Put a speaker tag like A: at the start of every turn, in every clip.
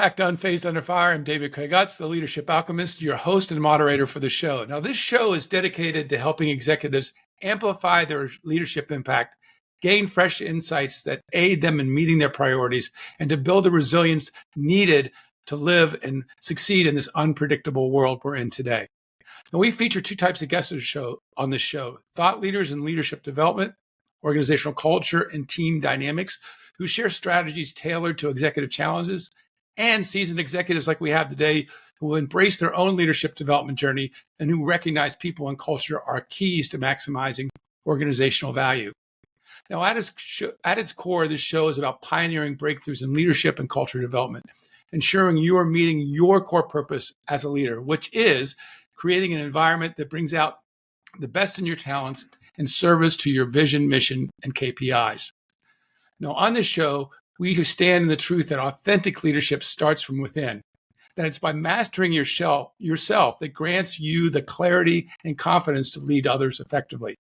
A: back to Unfazed Under Fire. I'm David Craigatz, the Leadership Alchemist, your host and moderator for the show. Now, this show is dedicated to helping executives amplify their leadership impact, gain fresh insights that aid them in meeting their priorities, and to build the resilience needed to live and succeed in this unpredictable world we're in today. Now, we feature two types of guests on this show: thought leaders in leadership development, organizational culture, and team dynamics, who share strategies tailored to executive challenges, and seasoned executives like we have today who will embrace their own leadership development journey and who recognize people and culture are keys to maximizing organizational value. Now, at its core, this show is about pioneering breakthroughs in leadership and culture development, ensuring you are meeting your core purpose as a leader, which is creating an environment that brings out the best in your talents in service to your vision, mission, and KPIs. Now, on this show, we stand in the truth that authentic leadership starts from within, that it's by mastering yourself that grants you the clarity and confidence to lead others effectively.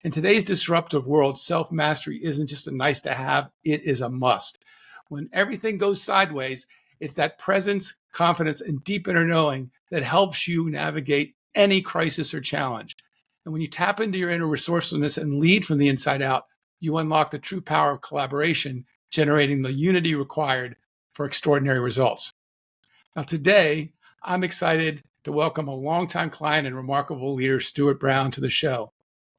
A: In today's disruptive world, self-mastery isn't just a nice to have, it is a must. When everything goes sideways, it's that presence, confidence, and deep inner knowing that helps you navigate any crisis or challenge. And when you tap into your inner resourcefulness and lead from the inside out, you unlock the true power of collaboration, generating the unity required for extraordinary results. Now, today, I'm excited to welcome a longtime client and remarkable leader, Stuart Brown, to the show.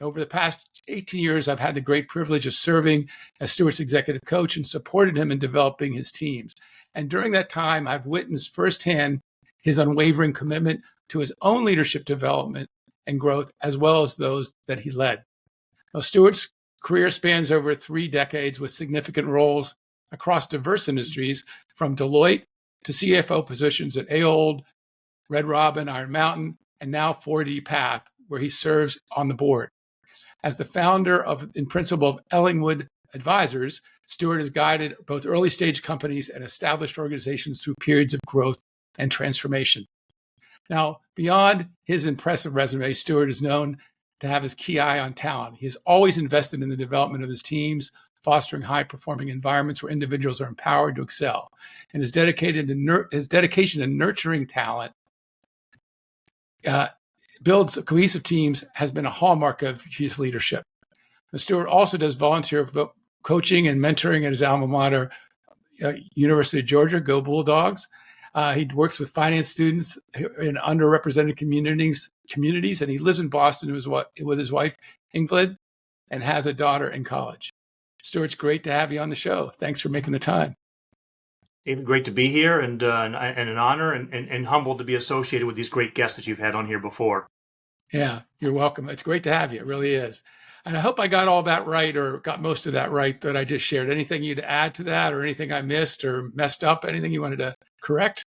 A: Over the past 18 years, I've had the great privilege of serving as Stuart's executive coach and supported him in developing his teams. And during that time, I've witnessed firsthand his unwavering commitment to his own leadership development and growth, as well as those that he led. Now, Stuart's career spans over 3 decades with significant roles across diverse industries, from Deloitte to CFO positions at Ahold, Red Robin, Iron Mountain, and now 4D Path, where he serves on the board. As the founder and principal of Ellingwood Advisors, Stuart has guided both early-stage companies and established organizations through periods of growth and transformation. Now, beyond his impressive resume, Stuart is known to have his key eye on talent. He has always invested in the development of his teams, fostering high-performing environments where individuals are empowered to excel. And his dedication to nurturing talent builds cohesive teams has been a hallmark of his leadership. Now, Stuart also does volunteer coaching and mentoring at his alma mater, University of Georgia, Go Bulldogs. He works with finance students in underrepresented communities, and he lives in Boston with his wife, Ingrid, and has a daughter in college. Stuart, it's great to have you on the show. Thanks for making the time.
B: David, great to be here, and an honor, and humbled to be associated with these great guests that you've had on here before.
A: Yeah, you're welcome. It's great to have you. It really is. And I hope I got all that right, or got most of that right that I just shared. Anything you'd add to that, or anything I missed or messed up? Anything you wanted to correct?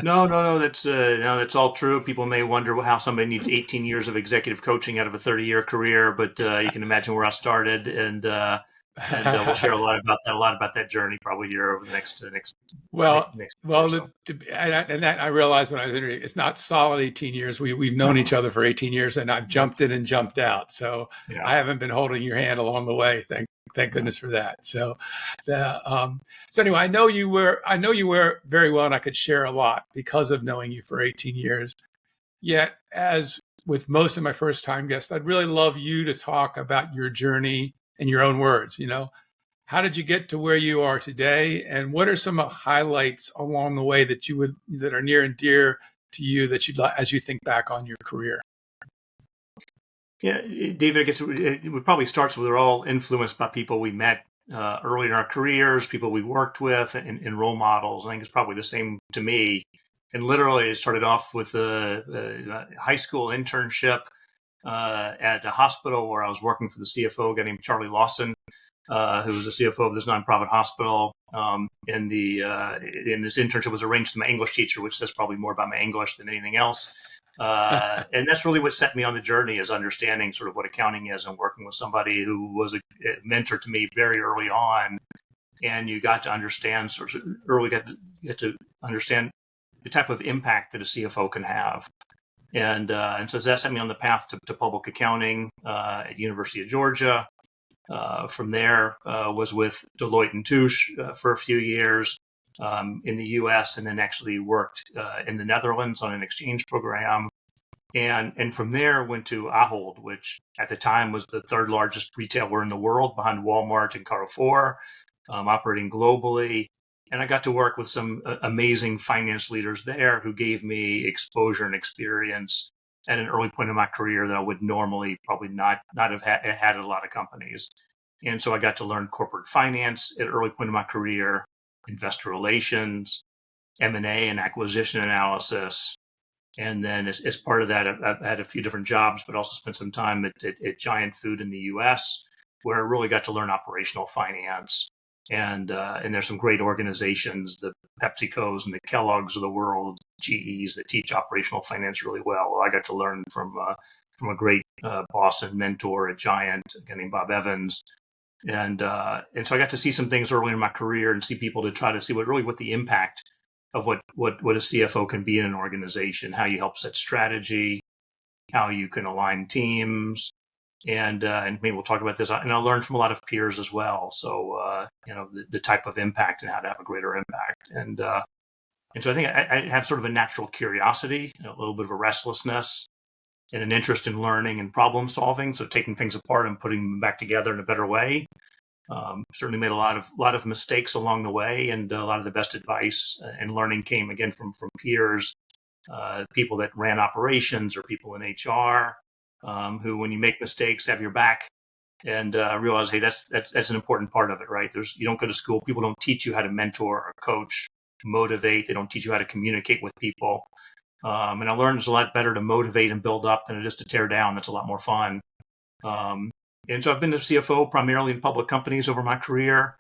B: No. That's all true. People may wonder how somebody needs 18 years of executive coaching out of a 30-year career, but you can imagine where I started, and we'll share a lot about that journey probably here over the next.
A: I realized when I was interviewing, it's not solid 18 years. We've known each other for 18 years, and I've jumped in and jumped out. So yeah. I haven't been holding your hand along the way. Thank goodness for that. So anyway, I know you were very well, and I could share a lot because of knowing you for 18 years. Yet, as with most of my first time guests, I'd really love you to talk about your journey in your own words. How did you get to where you are today, and what are some highlights along the way that are near and dear to you as you think back on your career?
B: Yeah, David, I guess it probably starts with we're all influenced by people we met early in our careers, people we worked with, and role models. I think it's probably the same to me. And literally, it started off with a high school internship at a hospital where I was working for the CFO, a guy named Charlie Lawson, who was the CFO of this nonprofit hospital. And this internship was arranged with my English teacher, which says probably more about my English than anything else. And that's really what set me on the journey, is understanding sort of what accounting is and working with somebody who was a mentor to me very early on. And you got to understand get to understand the type of impact that a CFO can have. And so that set me on the path to public accounting at University of Georgia. From there, was with Deloitte and Touche for a few years, in the U.S. and then actually worked in the Netherlands on an exchange program. And from there went to Ahold, which at the time was the third largest retailer in the world behind Walmart and Carrefour, operating globally. And I got to work with some amazing finance leaders there who gave me exposure and experience at an early point in my career that I would normally probably not have had at a lot of companies. And so I got to learn corporate finance at an early point in my career, investor relations, M&A and acquisition analysis. And then as part of that, I've had a few different jobs, but also spent some time at Giant Food in the US, where I really got to learn operational finance. And there's some great organizations, the PepsiCos and the Kellogg's of the world, GEs, that teach operational finance really well. I got to learn from a great boss and mentor at Giant, a guy named Bob Evans. And so I got to see some things early in my career and see people to try to see what the impact of what a CFO can be in an organization, how you help set strategy, how you can align teams, and maybe we'll talk about this. And I learned from a lot of peers as well. So the type of impact and how to have a greater impact. And so I think I have sort of a natural curiosity, a little bit of a restlessness, and an interest in learning and problem solving. So taking things apart and putting them back together in a better way. Certainly made a lot of mistakes along the way, and a lot of the best advice and learning came again from peers, people that ran operations or people in HR, who, when you make mistakes, have your back and realize, hey, that's an important part of it, right? You don't go to school, people don't teach you how to mentor or coach, motivate. They don't teach you how to communicate with people. And I learned it's a lot better to motivate and build up than it is to tear down. That's a lot more fun. And so I've been a CFO primarily in public companies over my career.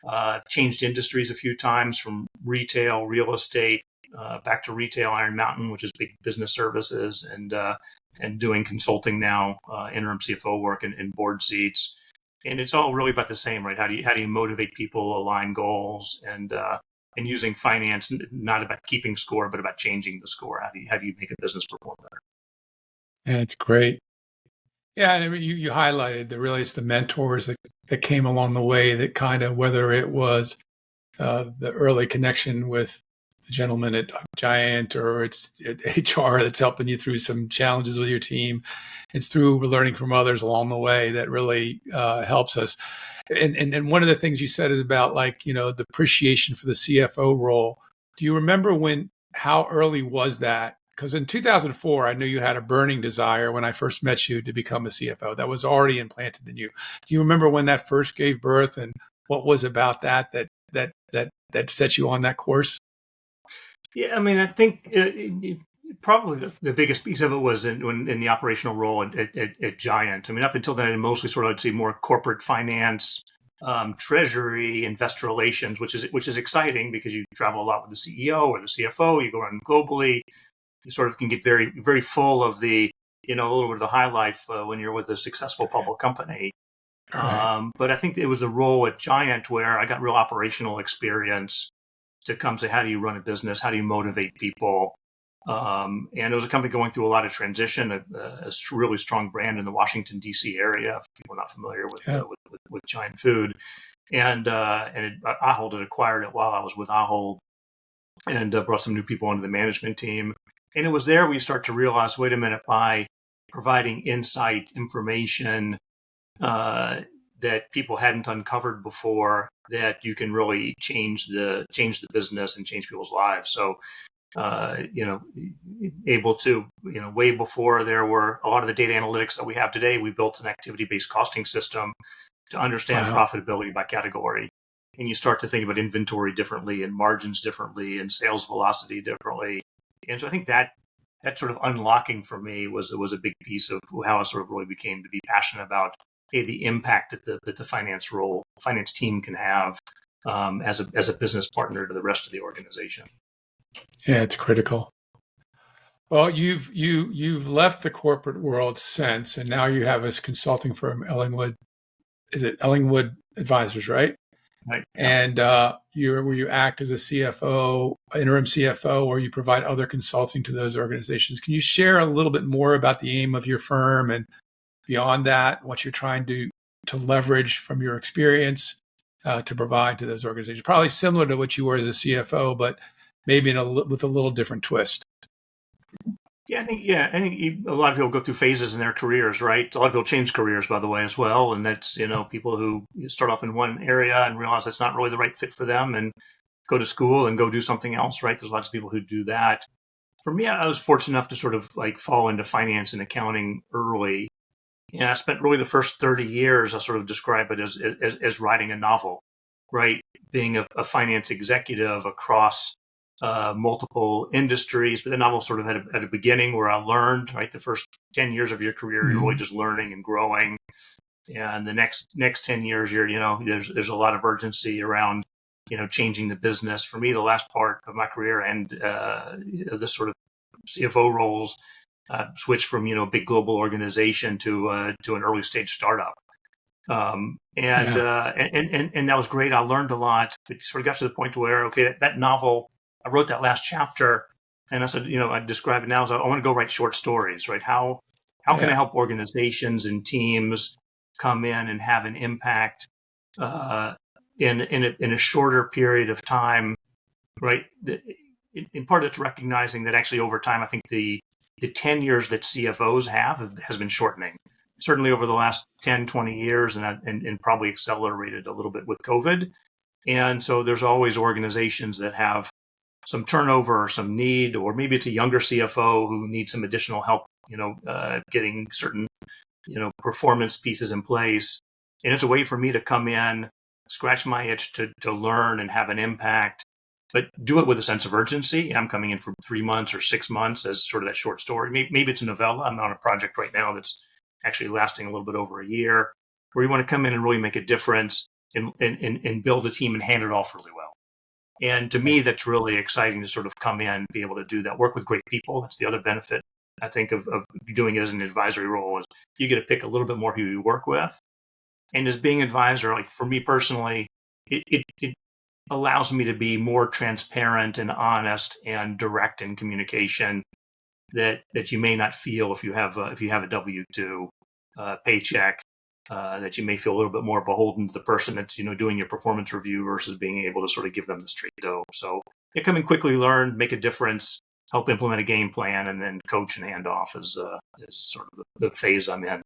B: I've changed industries a few times, from retail, real estate, back to retail, Iron Mountain, which is big business services, and doing consulting now, interim CFO work and board seats. And it's all really about the same, right? How do you motivate people, align goals, and using finance not about keeping score, but about changing the score. How do you make a business perform better?
A: Yeah, it's great. Yeah, and I mean, you highlighted that really it's the mentors that came along the way that kind of, whether it was the early connection with the gentleman at Giant, or it's HR that's helping you through some challenges with your team. It's through learning from others along the way that really helps us. And one of the things you said is about, like, the appreciation for the CFO role. Do you remember how early was that? Because in 2004, I knew you had a burning desire when I first met you to become a CFO. That was already implanted in you. Do you remember when that first gave birth, and what was about that set you on that course?
B: Yeah, I mean, I think probably the biggest piece of it was in the operational role at Giant. I mean, up until then, I mostly sort of, I'd say, more corporate finance, treasury, investor relations, which is exciting because you travel a lot with the CEO or the CFO. You go around globally. You sort of can get very, very full of the, a little bit of the high life when you're with a successful public company.
A: Right.
B: But I think it was the role at Giant where I got real operational experience to come say, how do you run a business? How do you motivate people? And it was a company going through a lot of transition, a really strong brand in the Washington, D.C. area, if people are not familiar with Giant Food. And Ahold had acquired it while I was with Ahold, and brought some new people onto the management team. And it was there we start to realize, wait a minute, by providing insight, information that people hadn't uncovered before, that you can really change the business and change people's lives. So, able to, way before there were a lot of the data analytics that we have today, we built an activity-based costing system to understand profitability by category. And you start to think about inventory differently, and margins differently, and sales velocity differently. And so I think that sort of unlocking for me was a big piece of how I sort of really became to be passionate about the impact that the finance team can have as a business partner to the rest of the organization.
A: Yeah, it's critical. Well, you've left the corporate world since, and now you have this consulting firm, Ellingwood. Is it Ellingwood Advisors, right?
B: Right.
A: And where you act as a CFO, interim CFO, or you provide other consulting to those organizations. Can you share a little bit more about the aim of your firm, and beyond that, what you're trying to leverage from your experience to provide to those organizations? Probably similar to what you were as a CFO, but maybe with a little different twist.
B: I think a lot of people go through phases in their careers, right? A lot of people change careers, by the way, as well, and that's people who start off in one area and realize that's not really the right fit for them, and go to school and go do something else, right? There's lots of people who do that. For me, I was fortunate enough to sort of like fall into finance and accounting early. And I spent really the first 30 years, I sort of describe it as writing a novel, right? Being a finance executive across multiple industries. But the novel sort of had a beginning where I learned, right? The first 10 years of your career, you're really just learning and growing. And the next 10 years, there's a lot of urgency around, changing the business. For me, the last part of my career and this sort of CFO roles switched from, a big global organization to an early stage startup. And that was great. I learned a lot. It sort of got to the point where, okay, that novel, I wrote that last chapter, and I said, I describe it now as I want to go write short stories, right? How can I help organizations and teams come in and have an impact in a shorter period of time, right? In part, it's recognizing that actually over time, I think the tenures that CFOs has been shortening. Certainly over the last 10, 20 years, and probably accelerated a little bit with COVID. And so there's always organizations that have some turnover or some need, or maybe it's a younger CFO who needs some additional help, getting certain, performance pieces in place. And it's a way for me to come in, scratch my itch to learn and have an impact, but do it with a sense of urgency. I'm coming in for 3 months or 6 months as sort of that short story. Maybe it's a novella. I'm on a project right now that's actually lasting a little bit over a year, where you want to come in and really make a difference and build a team and hand it off really well. And to me, that's really exciting to sort of come in, be able to do that, work with great people. That's the other benefit, I think, of doing it as an advisory role, is you get to pick a little bit more who you work with. And as being an advisor, like for me personally, it allows me to be more transparent and honest and direct in communication that you may not feel if you have a W-2 paycheck, that you may feel a little bit more beholden to the person that's doing your performance review versus being able to sort of give them the straight dough. So come in quickly, learn, make a difference, help implement a game plan, and then coach and hand off is sort of the phase I'm in.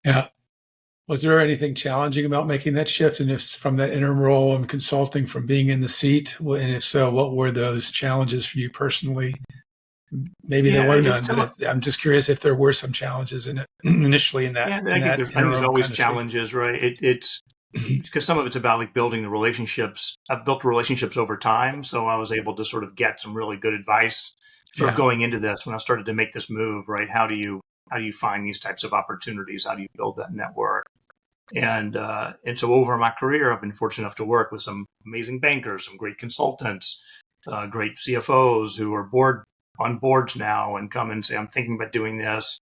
A: Yeah. Was there anything challenging about making that shift, and if from that interim role and consulting from being in the seat? And if so, what were those challenges for you personally? Maybe there were none, but I'm just curious if there were some challenges in it initially in that.
B: I think there's always challenges, right? It's because some of it's about like building the relationships. I've built relationships over time, so I was able to sort of get some really good advice sort of going into this when I started to make this move, right? How do you find these types of opportunities? How do you build that network? And so over my career, I've been fortunate enough to work with some amazing bankers, some great consultants, great CFOs who are on boards now and come and say, I'm thinking about doing this.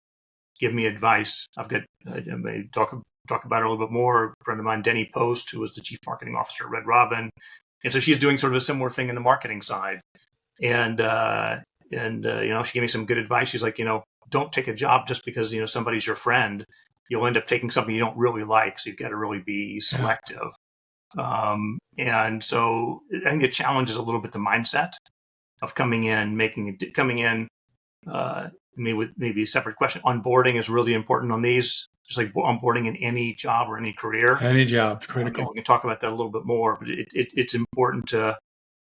B: Give me advice. I've got, I may talk about her a little bit more. A friend of mine, Denny Post, who was the chief marketing officer at Red Robin. And so she's doing sort of a similar thing in the marketing side. And she gave me some good advice. She's like, don't take a job just because, somebody's your friend. You'll end up taking something you don't really like. So you've got to really be selective. And so I think the challenge is a little bit the mindset of coming in, maybe a separate question. Onboarding is really important on these, just like onboarding in any job or any career.
A: Any job, critical.
B: We can talk about that a little bit more, but it's important to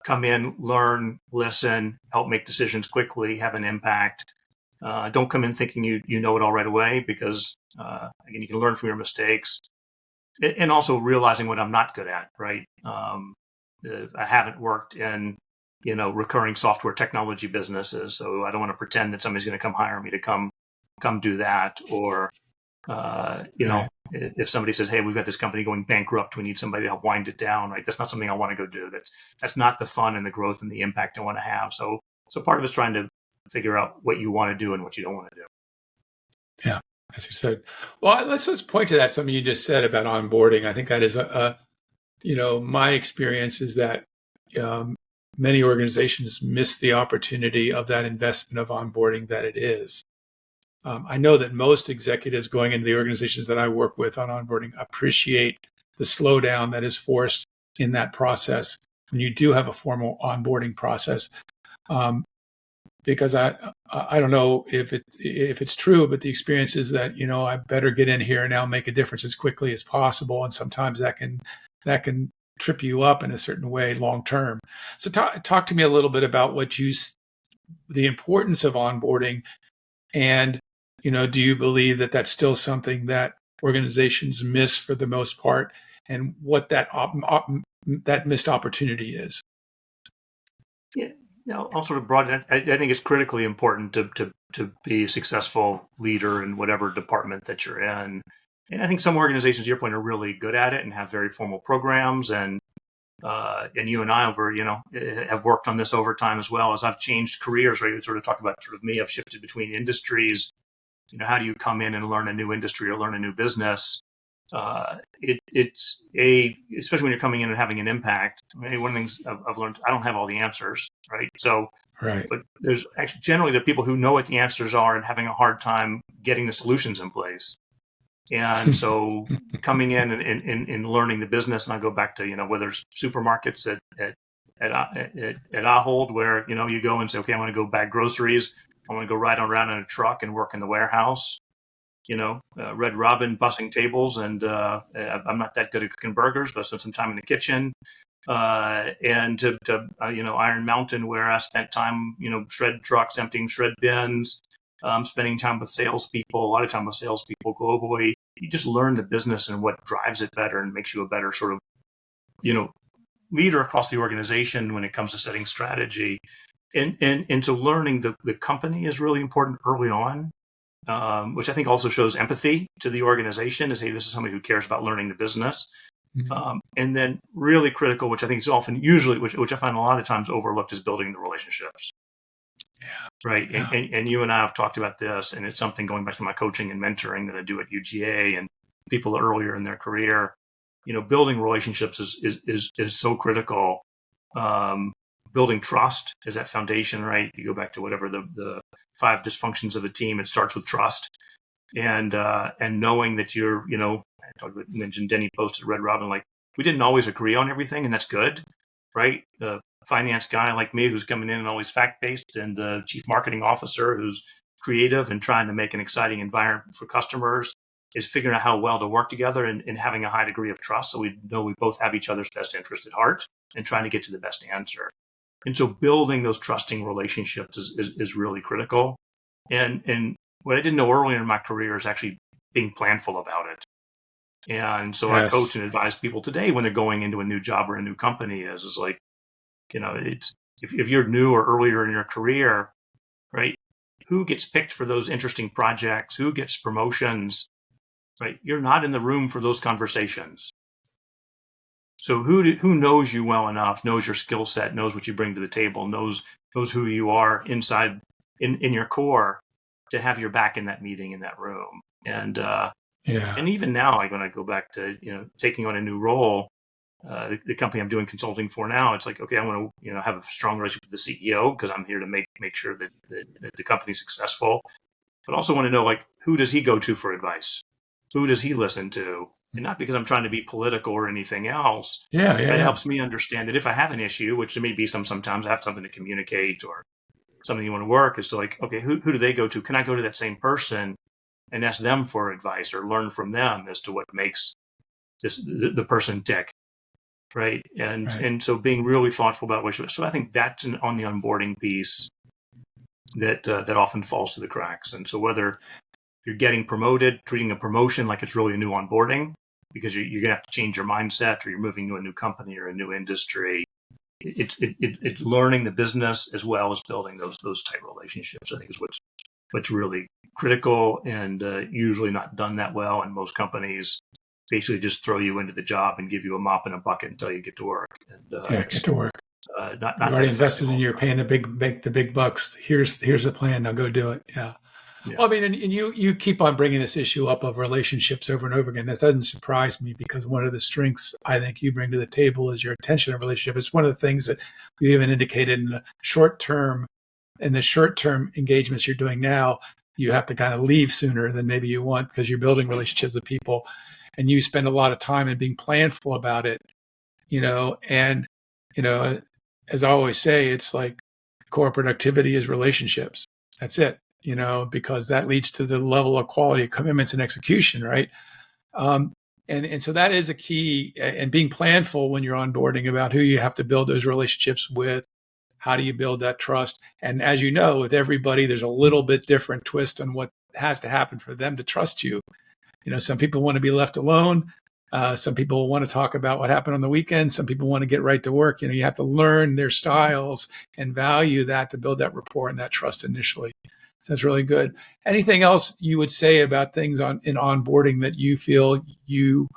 B: come in, learn, listen, help make decisions quickly, have an impact. Don't come in thinking you know it all right away, because again, you can learn from your mistakes, and also realizing what I'm not good at. Right, I haven't worked in recurring software technology businesses, so I don't want to pretend that somebody's going to come hire me to come do that. Or if somebody says, "Hey, we've got this company going bankrupt, we need somebody to help wind it down," right? That's not something I want to go do. That's not the fun and the growth and the impact I want to have. So part of it's trying to figure out what you want to do and what you don't want to do.
A: Yeah, as you said. Well, let's point to that. Something you just said about onboarding. I think that is my experience is that many organizations miss the opportunity of that investment of onboarding that it is. I know that most executives going into the organizations that I work with on onboarding appreciate the slowdown that is forced in that process when you do have a formal onboarding process. Because I don't know if it's true, but the experience is that, I better get in here and now make a difference as quickly as possible, and sometimes that can trip you up in a certain way long term. So talk to me a little bit about the importance of onboarding, and do you believe that that's still something that organizations miss for the most part, and what that missed opportunity is?
B: Yeah. I'll sort of broaden it. I think it's critically important to be a successful leader in whatever department that you're in. And I think some organizations, to your point, are really good at it and have very formal programs. And you and I have worked on this over time as well. As I've changed careers, right? We sort of talk about me. I've shifted between industries. How do you come in and learn a new industry or learn a new business? Especially when you're coming in and having an impact. One of the things I've learned, I don't have all the answers, right? So,
A: right.
B: But there's actually generally the people who know what the answers are and having a hard time getting the solutions in place. And so coming in and learning the business, and I go back to, whether it's supermarkets at Ahold, where, you go and say, okay, I want to go bag groceries. I want to go ride around in a truck and work in the warehouse. Red Robin bussing tables, and I'm not that good at cooking burgers, but I spent some time in the kitchen. And to Iron Mountain, where I spent time, shred trucks, emptying shred bins, spending time with salespeople, a lot of time with salespeople globally. You just learn the business and what drives it better and makes you a better sort of, leader across the organization when it comes to setting strategy. And so learning the company is really important early on. Which I think also shows empathy to the organization, is, hey, this is somebody who cares about learning the business. Mm-hmm. And then really critical, which I think is often which I find a lot of times overlooked, is building the relationships.
A: Yeah.
B: Right.
A: Yeah.
B: And you and I have talked about this, and it's something going back to my coaching and mentoring that I do at UGA and people earlier in their career. Building relationships is so critical. Building trust is that foundation, right? You go back to whatever the 5 dysfunctions of a team. It starts with trust, and knowing that you're, I mentioned Denny posted Red Robin, like, we didn't always agree on everything, and that's good, right? The finance guy like me who's coming in and always fact-based, and the chief marketing officer who's creative and trying to make an exciting environment for customers, is figuring out how well to work together and having a high degree of trust, so we know we both have each other's best interest at heart and trying to get to the best answer. And so building those trusting relationships is really critical. And what I didn't know earlier in my career is actually being planful about it. And so yes. I coach and advise people today when they're going into a new job or a new company is like, it's if you're new or earlier in your career, right? Who gets picked for those interesting projects? Who gets promotions? Right? You're not in the room for those conversations. So who knows you well enough, knows your skill set, knows what you bring to the table, knows who you are inside in your core, to have your back in that meeting, in that room. And and even now, like when I go back to taking on a new role, the company I'm doing consulting for now, it's like, okay, I want to have a strong relationship with the CEO, because I'm here to make sure that the company's successful, but also want to know, like, who does he go to for advice? Who does he listen to? And not because I'm trying to be political or anything else. It helps me understand that if I have an issue, which there may be sometimes I have something to communicate or something you want to work, is to, like, okay, who do they go to? Can I go to that same person and ask them for advice or learn from them as to what makes the person tick, right? And so being really thoughtful about which. So I think that's on the onboarding piece that often falls to the cracks. And so whether you're getting promoted, treating a promotion like it's really a new onboarding, because you're going to have to change your mindset, or you're moving to a new company or a new industry. It's learning the business as well as building those type of relationships, I think, is what's really critical, and usually not done that well. And most companies basically just throw you into the job and give you a mop and a bucket until you get to work. And,
A: get to work.
B: Not
A: You've already invested in, you're paying the big bucks. Here's the plan. Now go do it. Yeah. Well, I mean, and you keep on bringing this issue up of relationships over and over again. That doesn't surprise me, because one of the strengths I think you bring to the table is your attention to relationship. It's one of the things that we even indicated in the short term engagements you're doing now. You have to kind of leave sooner than maybe you want, because you're building relationships with people. and you spend a lot of time in being planful about it, and, as I always say, it's like core productivity is relationships. That's it, because that leads to the level of quality of commitments and execution, right? Um, and so that is a key, and being planful when you're onboarding about who you have to build those relationships with. How do you build that trust? And as you know, with everybody, there's a little bit different twist on what has to happen for them to trust you. Some people want to be left alone. Some people want to talk about what happened on the weekend. Some people want to get right to work. You have to learn their styles and value that to build that rapport and that trust initially. So that's really good. Anything else you would say about things in onboarding that you feel you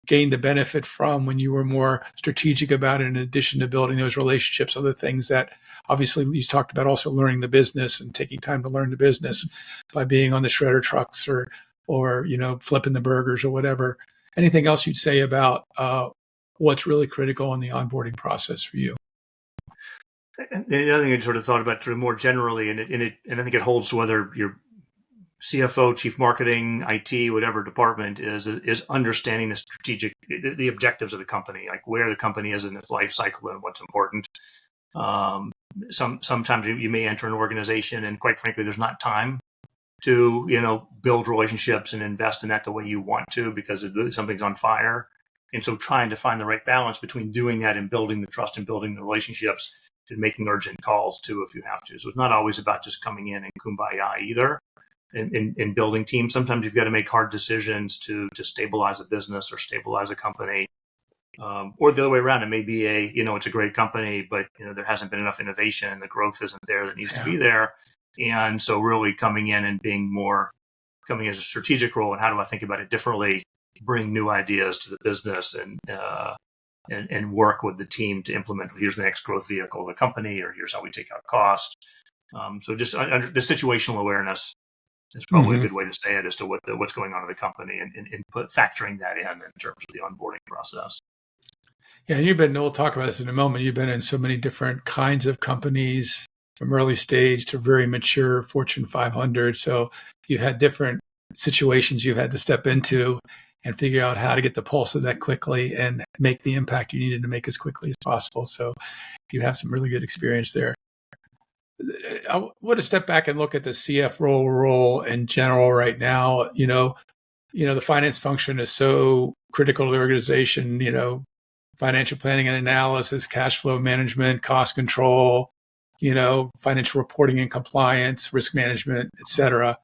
A: gained the benefit from when you were more strategic about it, in addition to building those relationships? Other things that obviously you talked about, also learning the business and taking time to learn the business by being on the shredder trucks or flipping the burgers or whatever. Anything else you'd say about what's really critical in the onboarding process for you?
B: The other thing I sort of thought about sort of more generally, and I think it holds whether you're CFO, chief marketing, IT, whatever department is understanding the objectives of the company, like where the company is in its life cycle and what's important. Sometimes you may enter an organization and, quite frankly, there's not time to build relationships and invest in that the way you want to because something's on fire. And so trying to find the right balance between doing that and building the trust and building the relationships and making urgent calls too if you have to. So it's not always about just coming in and kumbaya either. In building teams, sometimes you've got to make hard decisions to stabilize a business or stabilize a company. Or the other way around, it may be it's a great company, but there hasn't been enough innovation and the growth isn't there that needs to be there. And so really coming in and coming as a strategic role, and how do I think about it differently, bring new ideas to the business and work with the team to implement, here's the next growth vehicle of the company, or here's how we take out cost. So just under the situational awereness is probably a good way to say it as to what's going on in the company and factoring that in terms of the onboarding process.
A: Yeah, we'll talk about this in a moment. You've been in so many different kinds of companies, from early stage to very mature Fortune 500. So you had different situations you've had to step into and figure out how to get the pulse of that quickly and make the impact you needed to make as quickly as possible. So you have some really good experience there. I want to step back and look at the CFO role in general right now. The finance function is so critical to the organization, financial planning and analysis, cash flow management, cost control, financial reporting and compliance, risk management, et cetera.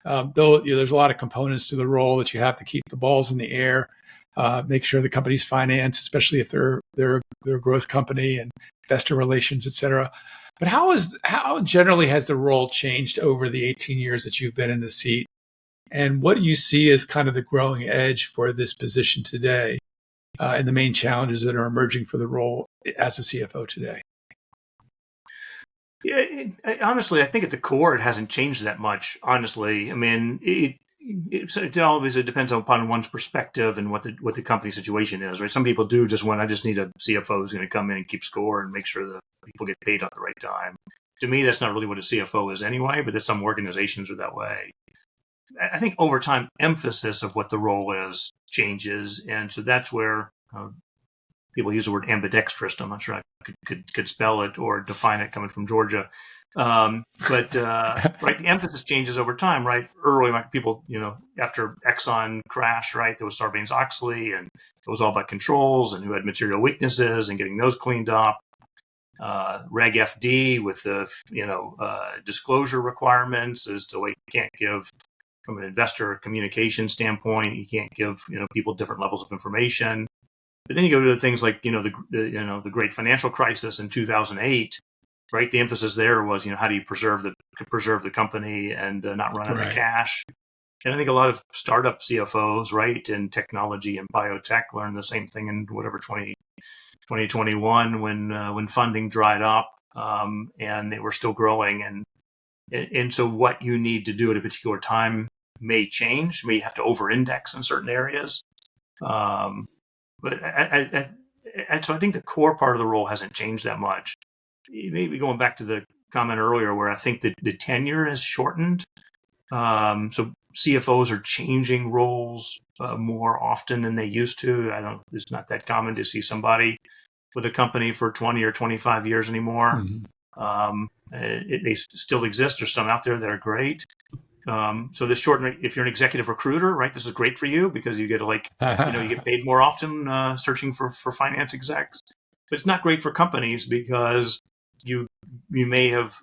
A: Though there's a lot of components to the role that you have to keep the balls in the air, make sure the company's financed, especially if they're a growth company, and investor relations, et cetera. But how generally has the role changed over the 18 years that you've been in the seat? And what do you see as kind of the growing edge for this position today, and the main challenges that are emerging for the role as a CFO today?
B: Yeah, honestly, I think at the core, it hasn't changed that much. Honestly, I mean, it always depends upon one's perspective and what the company situation is, right? Some people do just I just need a CFO who's going to come in and keep score and make sure that people get paid at the right time. To me, that's not really what a CFO is anyway, but some organizations are that way. I think over time, emphasis of what the role is changes, and so that's where people use the word ambidextrous. I'm not sure I could spell it or define it coming from Georgia. But right, the emphasis changes over time, right? Early, like people, after Exxon crash, right, there was Sarbanes-Oxley, and it was all about controls and who had material weaknesses and getting those cleaned up. Reg FD with the, disclosure requirements as to, like, you can't give, from an investor communication standpoint, you can't give, people different levels of information. But then you go to things like, the great financial crisis in 2008, right? The emphasis there was, how do you preserve the company and not run out of cash? And I think a lot of startup CFOs, right, in technology and biotech learned the same thing in 2021 when funding dried up, and they were still growing. And so what you need to do at a particular time may change. You may have to over-index in certain areas. But so I think the core part of the role hasn't changed that much. Maybe going back to the comment earlier where I think that the tenure has shortened. So CFOs are changing roles more often than they used to. It's not that common to see somebody with a company for 20 or 25 years anymore. They still exist. There's some out there that are great. So this if you're an executive recruiter, right, this is great for you because you get to you get paid more often searching for finance execs. But it's not great for companies because you may have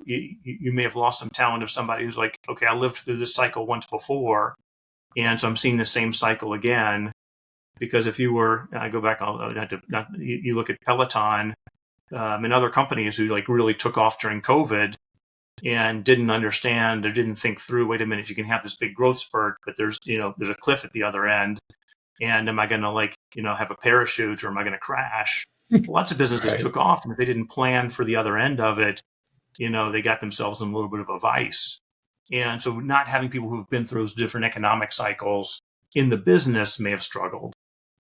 B: lost some talent of somebody who's like, okay, I lived through this cycle once before, and so I'm seeing the same cycle again. Because if you were, I go back, you look at Peloton and other companies who really took off during COVID and didn't understand or didn't think through, wait a minute, you can have this big growth spurt, but there's a cliff at the other end. And am I going to have a parachute, or am I going to crash? Lots of businesses took off, and if they didn't plan for the other end of it, they got themselves in a little bit of a vice. And so not having people who've been through those different economic cycles in the business may have struggled.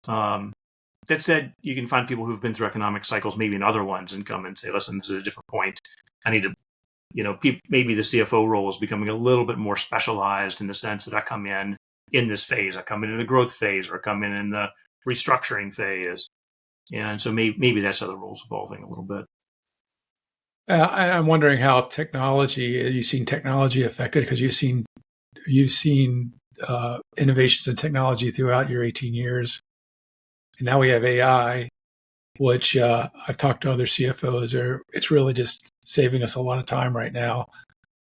B: That said, you can find people who've been through economic cycles, maybe in other ones, and come and say, listen, this is a different point. I need to, maybe the CFO role is becoming a little bit more specialized in the sense that I come in this phase, I come in the growth phase, or I come in the restructuring phase. And so maybe that's how the role's evolving a little bit.
A: I'm wondering how you've seen technology affected, because you've seen innovations in technology throughout your 18 years. And now we have AI, which I've talked to other CFOs. It's really just saving us a lot of time right now,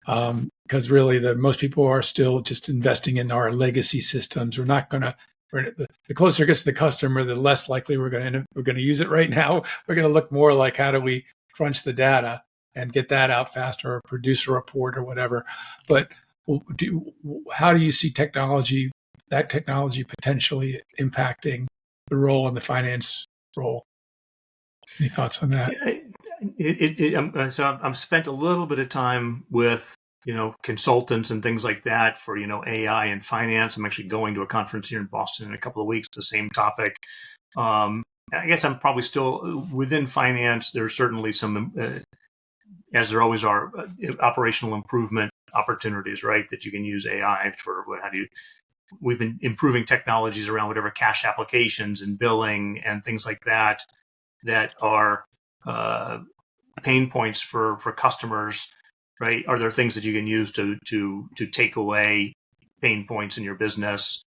A: because really most people are still just investing in our legacy systems. We're not going to. The closer it gets to the customer, the less likely we're going to use it right now. We're going to look more like, how do we crunch the data and get that out faster, or produce a report or whatever. But how do you see technology potentially impacting the role in the finance role? Any thoughts on that?
B: So I've spent a little bit of time with consultants and things like that for AI and finance. I'm actually going to a conference here in Boston in a couple of weeks, the same topic. I guess I'm probably still within finance. There's certainly some, as there always are, operational improvement opportunities, right? That you can use AI for. We've been improving technologies around whatever cash applications and billing and things like that are pain points for customers, right? Are there things that you can use to take away pain points in your business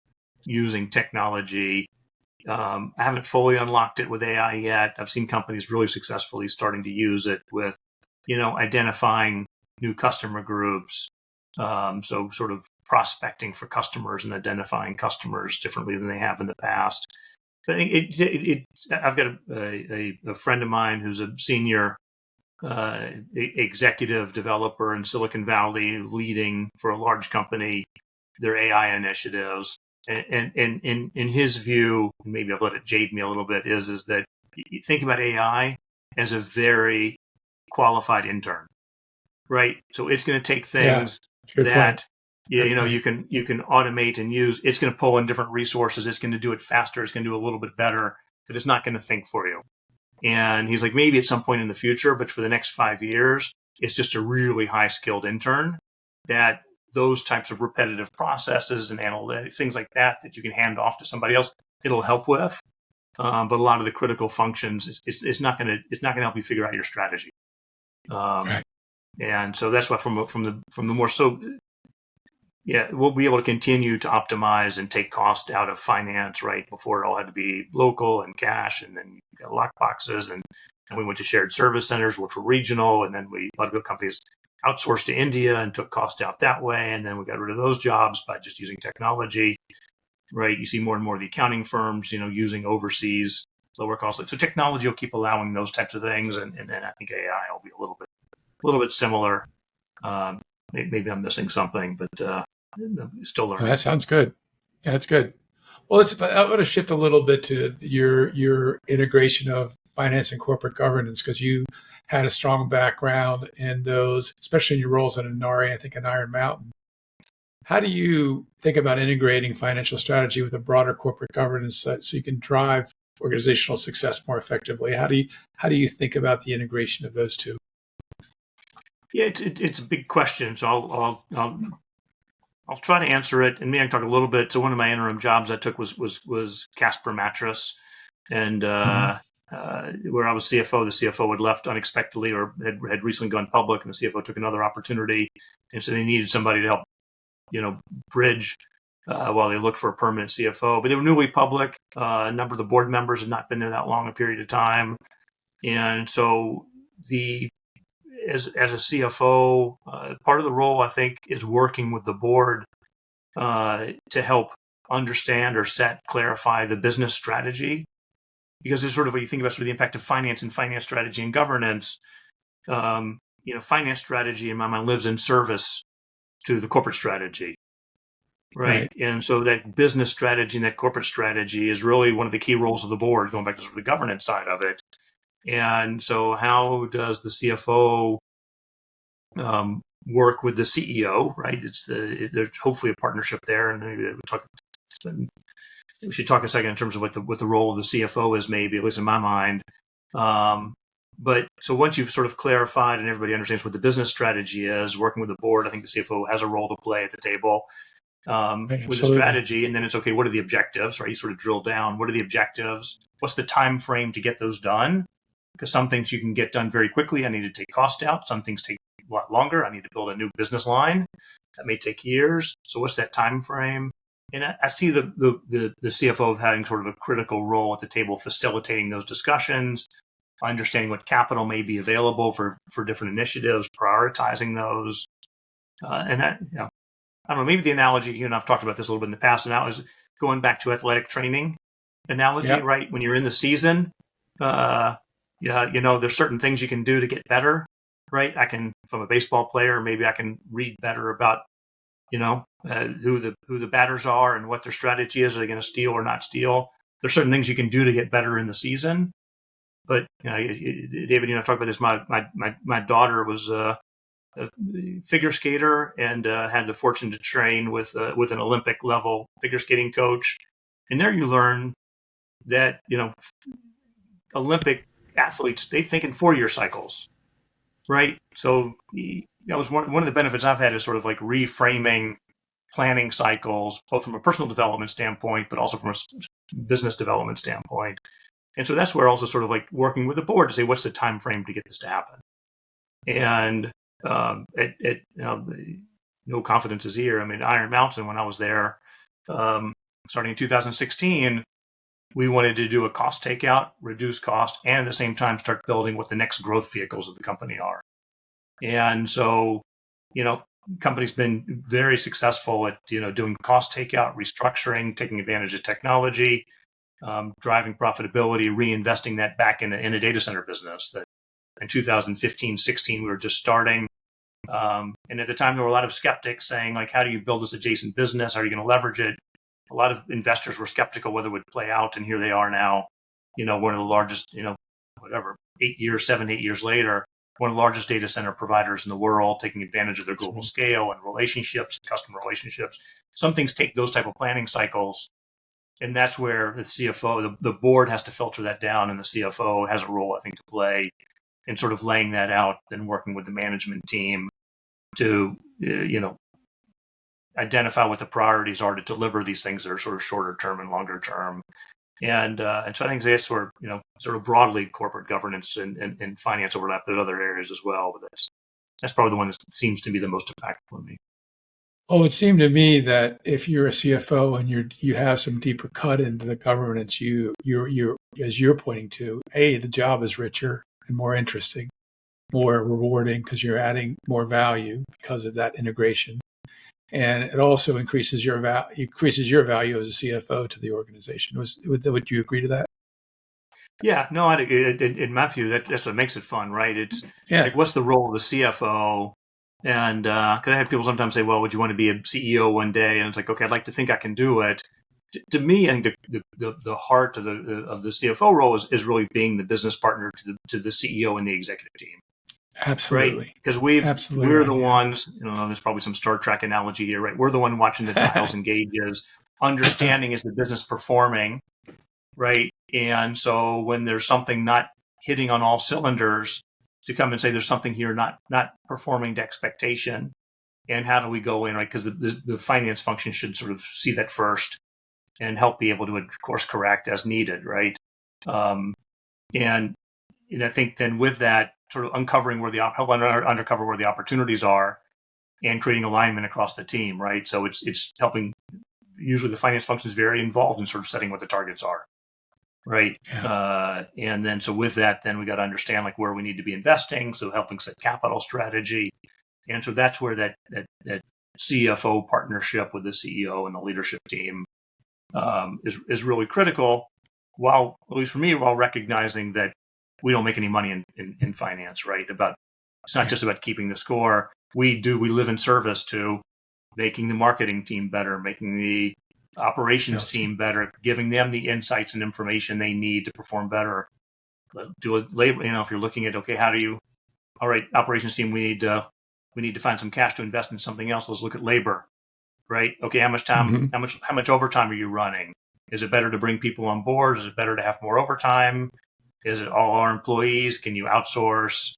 B: using technology? I haven't fully unlocked it with AI yet. I've seen companies really successfully starting to use it with, identifying new customer groups. So sort of prospecting for customers and identifying customers differently than they have in the past. But I've got a friend of mine who's a senior executive developer in Silicon Valley, leading for a large company their AI initiatives. And in his view, maybe I've let it jade me a little bit, is that you think about AI as a very qualified intern, right? So it's going to take things that you can automate and use. It's going to pull in different resources. It's going to do it faster. It's going to do a little bit better, but it's not going to think for you. And he's like, maybe at some point in the future, but for the next 5 years, it's just a really high skilled intern that those types of repetitive processes and analytics, things like that you can hand off to somebody else, it'll help with. But a lot of the critical functions, it's not going to help you figure out your strategy.
A: Right.
B: And so that's why from the more so, we'll be able to continue to optimize and take cost out of finance, right? Before it all had to be local and cash, and then you got lock boxes, and we went to shared service centers, which were regional, and then a lot of companies outsourced to India and took cost out that way, and then we got rid of those jobs by just using technology, right? You see more and more of the accounting firms, using overseas lower cost. So technology will keep allowing those types of things, and then I think AI will be a little bit similar. Maybe I'm missing something, but still learning.
A: That sounds good. Yeah, that's good. Well, I want to shift a little bit to your integration of finance and corporate governance, because you had a strong background in those, especially in your roles at Inari, I think in Iron Mountain. How do you think about integrating financial strategy with a broader corporate governance so you can drive organizational success more effectively? How do you think about the integration of those two?
B: Yeah, it's a big question. So I'll I'll try to answer it, and maybe I can talk a little bit. So one of my interim jobs I took was Casper Mattress, and
A: Mhm.
B: where I was CFO. The CFO had left unexpectedly, or had recently gone public, and the CFO took another opportunity, and so they needed somebody to help, bridge while they looked for a permanent CFO. But they were newly public. A number of the board members had not been there that long a period of time, and so the as a CFO, part of the role I think is working with the board to help understand or clarify the business strategy. Because it's sort of, when you think about sort of the impact of finance and finance strategy and governance, finance strategy in my mind lives in service to the corporate strategy, right?
A: Right.
B: And so that business strategy and that corporate strategy is really one of the key roles of the board, going back to sort of the governance side of it. And so how does the CFO work with the CEO, right? There's hopefully a partnership there, and maybe we should talk a second in terms of what the role of the CFO is, maybe, at least in my mind. But so once you've sort of clarified and everybody understands what the business strategy is, working with the board, I think the CFO has a role to play at the table
A: Right.
B: with the
A: Absolutely.
B: strategy. And then it's okay, what are the objectives, right? You sort of drill down. What are the objectives? What's the time frame to get those done? Because some things you can get done very quickly. I need to take cost out. Some things take a lot longer. I need to build a new business line. That may take years. So what's that time frame? And I see the CFO of having sort of a critical role at the table, facilitating those discussions, understanding what capital may be available for different initiatives, prioritizing those. And that, I don't know, maybe the analogy, you and I've talked about this a little bit in the past, and that was going back to athletic training analogy,
A: Yep.
B: right? When you're in the season, yeah, there's certain things you can do to get better, right? From a baseball player, maybe I can read better about, who the batters are and what their strategy is. Are they going to steal or not steal? There's certain things you can do to get better in the season. But David, I've talked about this. My daughter was a figure skater and had the fortune to train with an Olympic level figure skating coach. And there you learn that Olympic athletes, they think in 4-year cycles, right? So that was one of the benefits I've had, is sort of like reframing planning cycles, both from a personal development standpoint, but also from a business development standpoint. And so that's where also sort of like working with the board to say, what's the time frame to get this to happen? And no confidence is here. I mean, Iron Mountain, when I was there, starting in 2016, we wanted to do a cost takeout, reduce cost, and at the same time start building what the next growth vehicles of the company are. And so, company's been very successful at doing cost takeout, restructuring, taking advantage of technology, driving profitability, reinvesting that back in a data center business that in 2015-16 we were just starting. And at the time there were a lot of skeptics saying, like, how do you build this adjacent business? How are you going to leverage it? A lot of investors were skeptical whether it would play out, and here they are now, one of the largest, 7, 8 years later, one of the largest data center providers in the world, taking advantage of their
A: That's
B: global
A: right.
B: scale and relationships, customer relationships. Some things take those type of planning cycles, and that's where the CFO, the board, has to filter that down, and the CFO has a role, I think, to play in sort of laying that out and working with the management team to, identify what the priorities are to deliver these things that are sort of shorter term and longer term. And so I think that's where, sort of broadly corporate governance and finance overlap. There's other areas as well, but that's probably the one that seems to be the most impactful for me.
A: Well, it seemed to me that if you're a CFO and you have some deeper cut into the governance, you're as you're pointing to, the job is richer and more interesting, more rewarding because you're adding more value because of that integration, and it also increases your value as a CFO to the organization. Would you agree to that?
B: Yeah, no, in my view, that's what makes it fun, right? It's
A: Yeah.
B: like, what's the role of the CFO? And because I have people sometimes say, well, would you want to be a CEO one day? And it's like, okay, I'd like to think I can do it. To me, I think the heart of the CFO role is really being the business partner to the CEO and the executive team, right?
A: Absolutely.
B: Because
A: Absolutely
B: we're
A: right.
B: the
A: Yeah.
B: ones, there's probably some Star Trek analogy here, right? We're the one watching the dials and gauges, understanding, is the business performing, right? And so when there's something not hitting on all cylinders, to come and say there's something here not performing to expectation, and how do we go in, right? Because the finance function should sort of see that first and help be able to, of course, correct as needed, right? And I think then with that, sort of uncovering where help uncover where the opportunities are, and creating alignment across the team, right? So it's helping. Usually, the finance function is very involved in sort of setting what the targets are, right?
A: Yeah.
B: And then so with that, then we got to understand like where we need to be investing. So helping set capital strategy, and so that's where that CFO partnership with the CEO and the leadership team is really critical. While, at least for me, while recognizing that we don't make any money in finance, right? It's not just about keeping the score. We live in service to making the marketing team better, making the operations team better, giving them the insights and information they need to perform better. Do a labor, if you're looking at, okay, all right, operations team, we need to find some cash to invest in something else. Let's look at labor, right? Okay, how much time, how much overtime are you running? Is it better to bring people on board? Is it better to have more overtime? Is it all our employees? Can you outsource?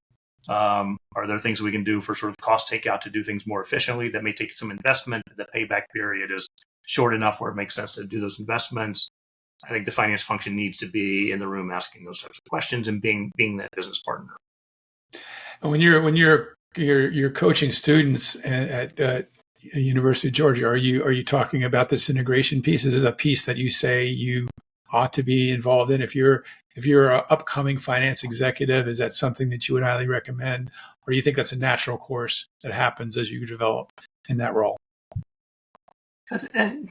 B: Are there things we can do for sort of cost takeout to do things more efficiently that may take some investment? The payback period is short enough where it makes sense to do those investments. I think the finance function needs to be in the room asking those types of questions and being that business partner.
A: And when you're coaching students at University of Georgia, are you talking about this integration piece? Is this a piece that you say you ought to be involved in? If you're an upcoming finance executive, is that something that you would highly recommend, or do you think that's a natural course that happens as you develop in that role?
B: I'm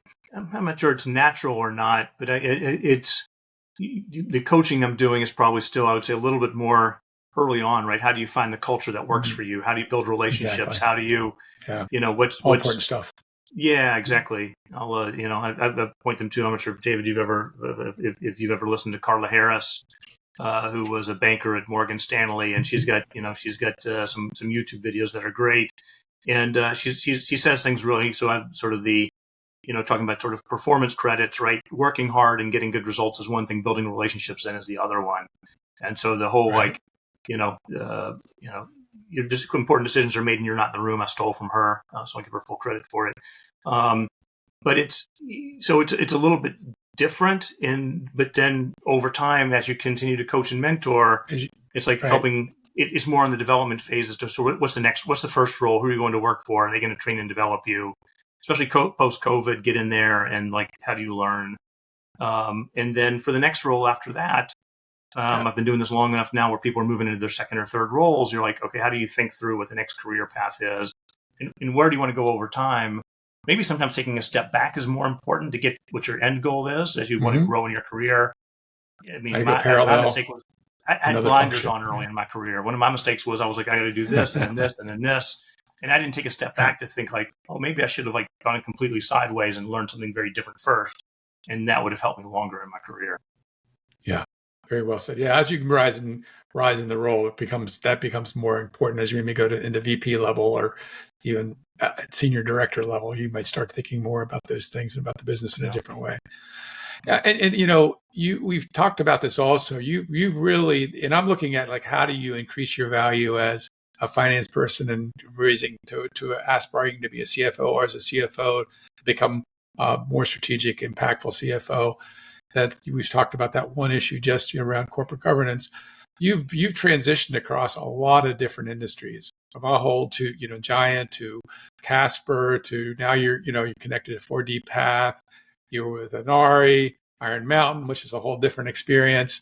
B: not sure it's natural or not, but it's the coaching I'm doing is probably still, I would say, a little bit more early on, right? How do you find the culture that works for you? How do you build relationships?
A: Exactly.
B: How do you, what's
A: important stuff.
B: Yeah, exactly. I'll, I point them to. I'm not sure if David, if you've ever listened to Carla Harris, who was a banker at Morgan Stanley, and she's got some YouTube videos that are great, and she says things really. So I'm sort of talking about sort of performance credits, right? Working hard and getting good results is one thing. Building relationships then is the other one. And so the whole your important decisions are made and you're not in the room. I stole from her, so I give her full credit for it. But it's a little bit different. But then over time, as you continue to coach and mentor, it's like helping. It's more in the development phases. So what's the next? What's the first role? Who are you going to work for? Are they going to train and develop you? Especially post-COVID, get in there and like, how do you learn? And then for the next role after that, I've been doing this long enough now where people are moving into their second or third roles. You're like, okay, how do you think through what the next career path is? And where do you want to go over time? Maybe sometimes taking a step back is more important to get what your end goal is as you want to grow in your career. I mean, my mistake was I had blinders on early in my career. One of my mistakes was I was like, I got to do this and then this and then this. And I didn't take a step back to think like, oh, maybe I should have like gone completely sideways and learned something very different first. And that would have helped me longer in my career.
A: Yeah. Very well said. Yeah, as you can rise in the role, that becomes more important as you maybe go into VP level or even at senior director level. You might start thinking more about those things and about the business in a different way. And we've talked about this also. You've really, and I'm looking at like, how do you increase your value as a finance person and raising to aspiring to be a CFO, or as a CFO to become more strategic, impactful CFO. That we've talked about that one issue just around corporate governance. You've transitioned across a lot of different industries, from Ahold to Giant to Casper to now you're connected to 4D Path. You were with Inari, Iron Mountain, which is a whole different experience.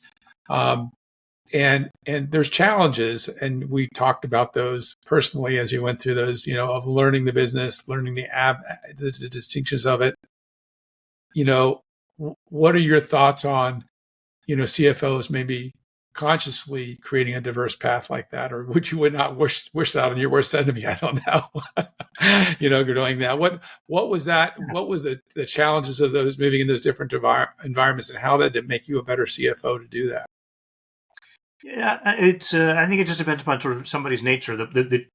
A: And there's challenges, and we talked about those personally as you went through those, of learning the business, learning the distinctions of it. What are your thoughts on, CFOs maybe consciously creating a diverse path like that, or would you not wish that on your worst enemy? I don't know. Doing that. What was that? What was the challenges of those moving in those different environments, and how that did make you a better CFO to do that?
B: Yeah, it's. I think it just depends upon sort of somebody's nature.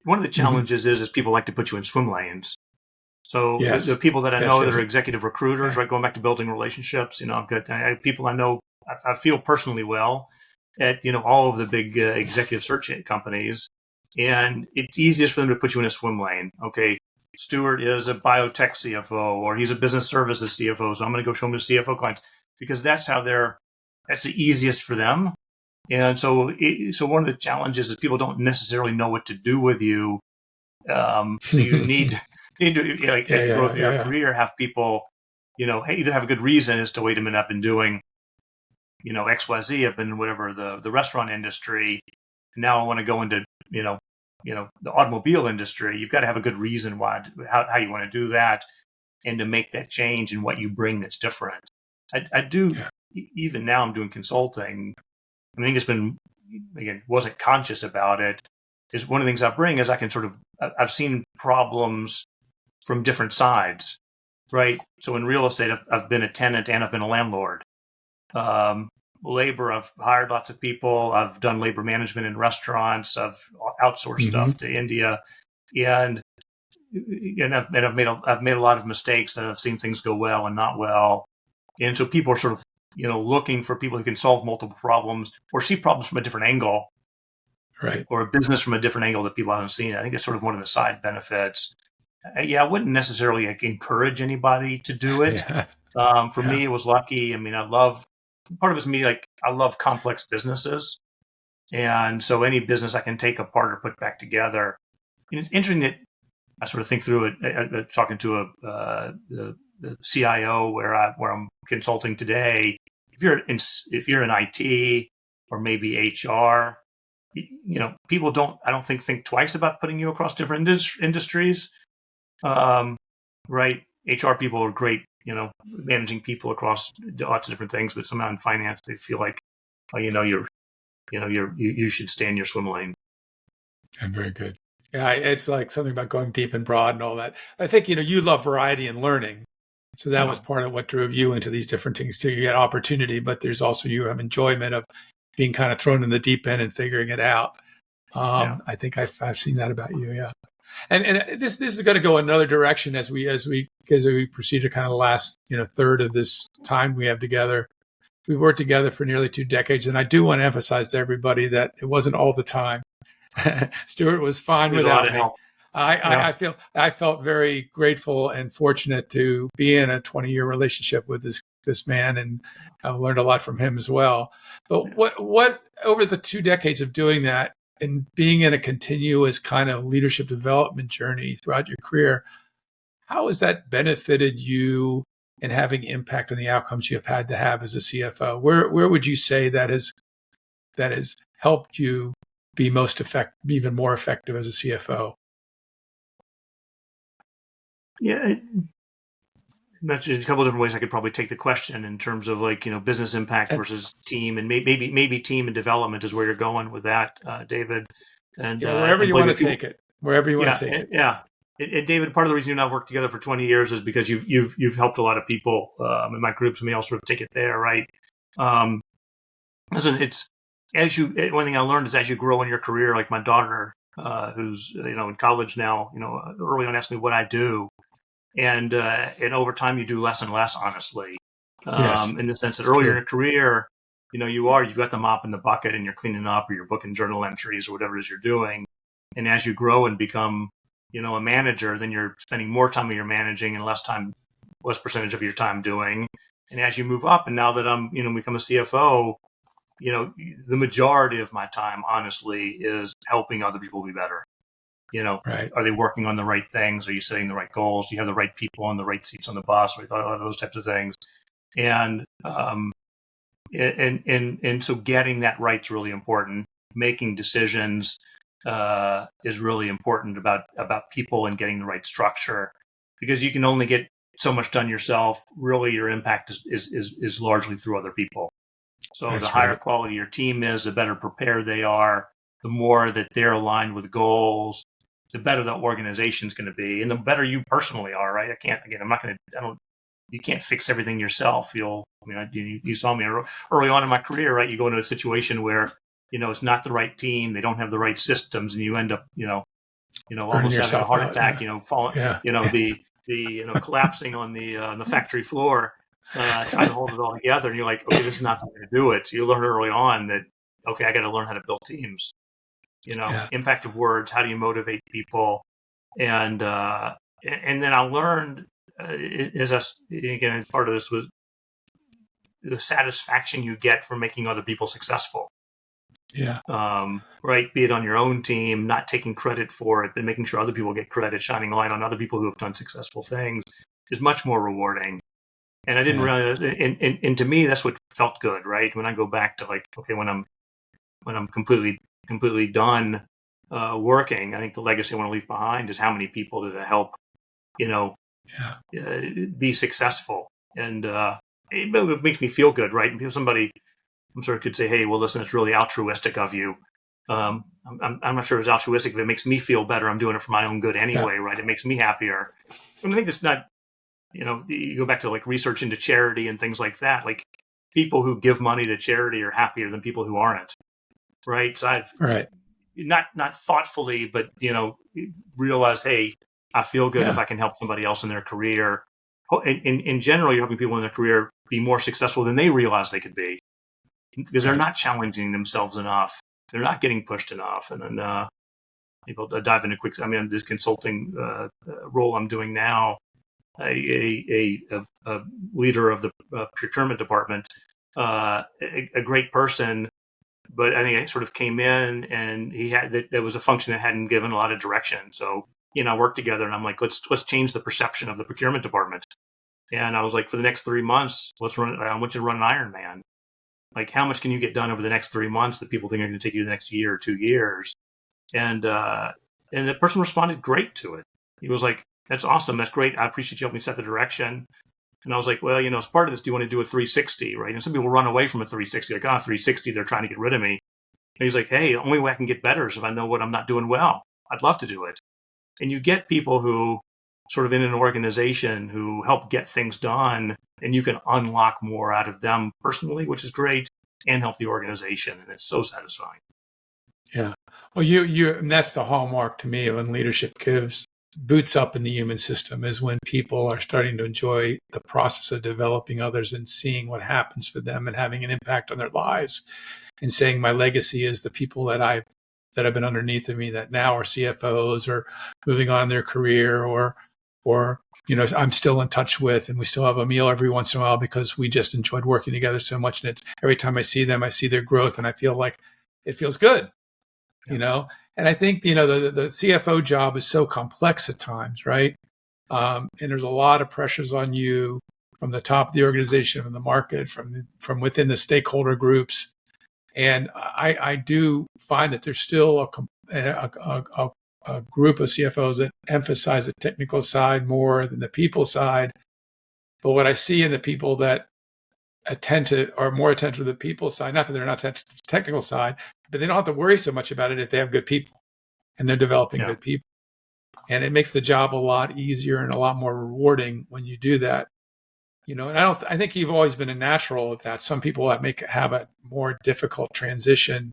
B: One of the challenges is people like to put you in swim lanes. So the people that I know that are executive recruiters, right, going back to building relationships, I've got people I know, I feel personally well at, all of the big executive search companies. And it's easiest for them to put you in a swim lane. Okay, Stuart is a biotech CFO, or he's a business services CFO, so I'm going to go show him the CFO clients, because that's the easiest for them. And so one of the challenges is people don't necessarily know what to do with you. So you need to, like, as you grow through your career, have people, either have a good reason as to, wait a minute, I've been doing, XYZ, I've been in whatever the restaurant industry. Now I want to go into, the automobile industry. You've got to have a good reason how you want to do that, and to make that change in what you bring that's different. I do, even now I'm doing consulting. I think it's been, again, wasn't conscious about it. Is one of the things I bring is I can I've seen problems from different sides, right? So in real estate, I've been a tenant and I've been a landlord. Labor, I've hired lots of people. I've done labor management in restaurants. I've outsourced stuff to India, and I've made a lot of mistakes, and I've seen things go well and not well. And so people are looking for people who can solve multiple problems or see problems from a different angle,
A: right?
B: Or a business from a different angle that people haven't seen. I think it's sort of one of the side benefits. I wouldn't necessarily encourage anybody to do it. For me, it was lucky. I mean, part of it's me, like, I love complex businesses. And so any business I can take apart or put back together. It's interesting that I sort of think through it, talking to the CIO where I'm consulting today. If you're in IT or maybe HR, people I don't think twice about putting you across different industries. Right? HR people are great, managing people across lots of different things, but somehow in finance they feel like, you should stay in your swim lane.
A: And very good. Yeah, it's like something about going deep and broad and all that. I think, you love variety and learning. So that was part of what drove you into these different things too. You had opportunity, but there's also, you have enjoyment of being kind of thrown in the deep end and figuring it out. I think I've seen that about you. Yeah. And this is going to go another direction as we proceed to kind of the last, third of this time we have together. We worked together for nearly 2 decades. And I do want to emphasize to everybody that it wasn't all the time. Stuart was fine without me. I felt very grateful and fortunate to be in a 20-year relationship with this man, and I've learned a lot from him as well. But what over the 2 decades of doing that and being in a continuous kind of leadership development journey throughout your career, how has that benefited you in having impact on the outcomes you have had to have as a CFO? Where would you say that has helped you be even more effective as a CFO?
B: Yeah, there's a couple of different ways I could probably take the question in terms of, like, business impact versus team, and maybe team and development is where you're going with that, David. And
A: wherever you want to take it, wherever you want to take it.
B: Yeah. And David, part of the reason you and I've worked together for 20 years is because you've helped a lot of people in my groups, and we all sort of take it there, right? Listen, one thing I learned is, as you grow in your career, like my daughter, who's in college now, early on asked me what I do, and over time you do less and less, honestly.
A: Yes.
B: In the sense that earlier in your career, you've got the mop in the bucket and you're cleaning up, or you're booking journal entries or whatever it is you're doing. And as you grow and become, a manager, then you're spending more time when you're managing and less percentage of your time doing. And as you move up, and now that I'm, become a CFO, the majority of my time, honestly, is helping other people be better.
A: Right.
B: Are they working on the right things? Are you setting the right goals? Do you have the right people on the right seats on the bus? Or those types of things. And so getting that right is really important. Making decisions is really important about people and getting the right structure, because you can only get so much done yourself. Really, your impact is largely through other people. So the higher quality your team is, the better prepared they are, the more that they're aligned with goals, the better the organization's going to be, and the better you personally are, right? You can't fix everything yourself. You saw me early on in my career, right? You go into a situation where, it's not the right team, they don't have the right systems, and you end up, almost having a heart attack, falling, collapsing on the factory floor, trying to hold it all together. And you're like, okay, this is not going to do it. So you learn early on that, okay, I got to learn how to build teams. Impact of words. How do you motivate people? And And then I learned, again, part of this was the satisfaction you get from making other people successful.
A: Yeah.
B: Right. Be it on your own team, not taking credit for it, but making sure other people get credit, shining a light on other people who have done successful things is much more rewarding. And I didn't really, and to me, that's what felt good, right? When I go back to like, okay, when I'm completely done working, I think the legacy I want to leave behind is how many people did I help, be successful, and it makes me feel good, right? And somebody, I'm sure, could say, hey, well, listen, it's really altruistic of you. I'm not sure it's altruistic. If it makes me feel better, I'm doing it for my own good anyway, right? It makes me happier. And I think it's not, you go back to like research into charity and things like that. Like people who give money to charity are happier than people who aren't, right? So I've not thoughtfully, but realize, hey, I feel good if I can help somebody else in their career. In general, you're helping people in their career be more successful than they realize they could be, because they're not challenging themselves enough. They're not getting pushed enough. And then people dive into quick. I mean, this consulting role I'm doing now, a leader of the procurement department, a great person, but I think I sort of came in and there was a function that hadn't given a lot of direction. So worked together, and I'm like, let's change the perception of the procurement department. And I was like, for the next 3 months, I want you to run an Ironman. Like, how much can you get done over the next 3 months that people think are going to take you the next year or 2 years? And the person responded great to it. He was like, that's awesome. That's great. I appreciate you helping me set the direction. And I was like, well, as part of this, do you want to do a 360, right? And some people run away from a 360, like, 360, they're trying to get rid of me. And he's like, hey, the only way I can get better is if I know what I'm not doing well. I'd love to do it. And you get people who sort of in an organization who help get things done, and you can unlock more out of them personally, which is great, and help the organization. And it's so satisfying.
A: Yeah. Well, and that's the hallmark to me when leadership gives boots up in the human system, is when people are starting to enjoy the process of developing others and seeing what happens for them and having an impact on their lives, and saying my legacy is the people that have been underneath of me that now are CFOs or moving on in their career, or I'm still in touch with, and we still have a meal every once in a while because we just enjoyed working together so much. And it's every time I see them, I see their growth, and I feel like it feels good. And I think, the CFO job is so complex at times, right? And there's a lot of pressures on you from the top of the organization, from the market, from within the stakeholder groups. And I do find that there's still a group of CFOs that emphasize the technical side more than the people side. But what I see in the people that are more attentive to the people side, not that they're not attentive to the technical side, but they don't have to worry so much about it if they have good people and they're developing good people. And it makes the job a lot easier and a lot more rewarding when you do that. And I think you've always been a natural at that. Some people have a more difficult transition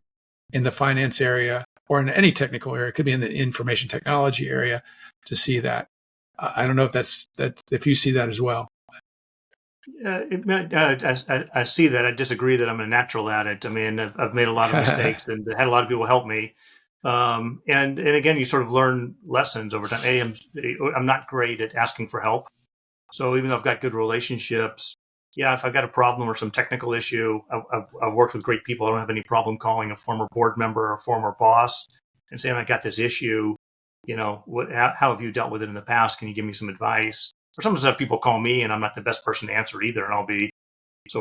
A: in the finance area or in any technical area. It could be in the information technology area to see that. I don't know if you see that as well.
B: I see that. I disagree that I'm a natural at it. I mean, I've made a lot of mistakes and had a lot of people help me. And again, you sort of learn lessons over time. I'm not great at asking for help. So even though I've got good relationships, if I've got a problem or some technical issue, I've worked with great people. I don't have any problem calling a former board member or a former boss and saying, I got this issue. How have you dealt with it in the past? Can you give me some advice? Or sometimes I have people call me and I'm not the best person to answer either. And I'll be,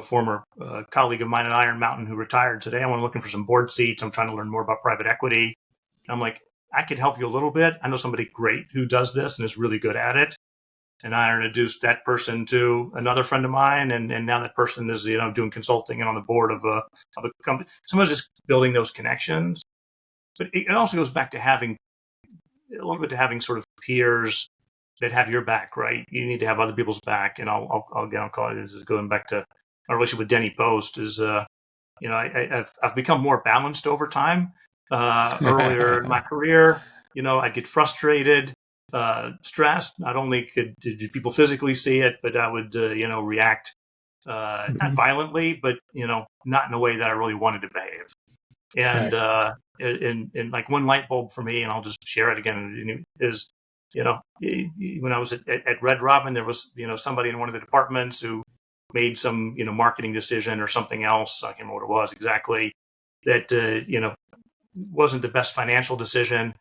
B: former colleague of mine at Iron Mountain who retired today. I'm looking for some board seats. I'm trying to learn more about private equity. I'm like, I could help you a little bit. I know somebody great who does this and is really good at it. And I introduced that person to another friend of mine. And now that person is, doing consulting and on the board of a company. Someone's just building those connections. But it also goes back to having sort of peers that have your back, right? You need to have other people's back. And I'll call it, this is going back to my relationship with Denny Post is, I've become more balanced over time. Earlier in my career, I'd get frustrated, stressed. Not only did people physically see it, but I would, react, not violently, but, not in a way that I really wanted to behave. And, and like one light bulb for me, and I'll just share it again, is when I was at Red Robin, there was, somebody in one of the departments who made some, marketing decision or something else. I can't remember what it was exactly that, wasn't the best financial decision.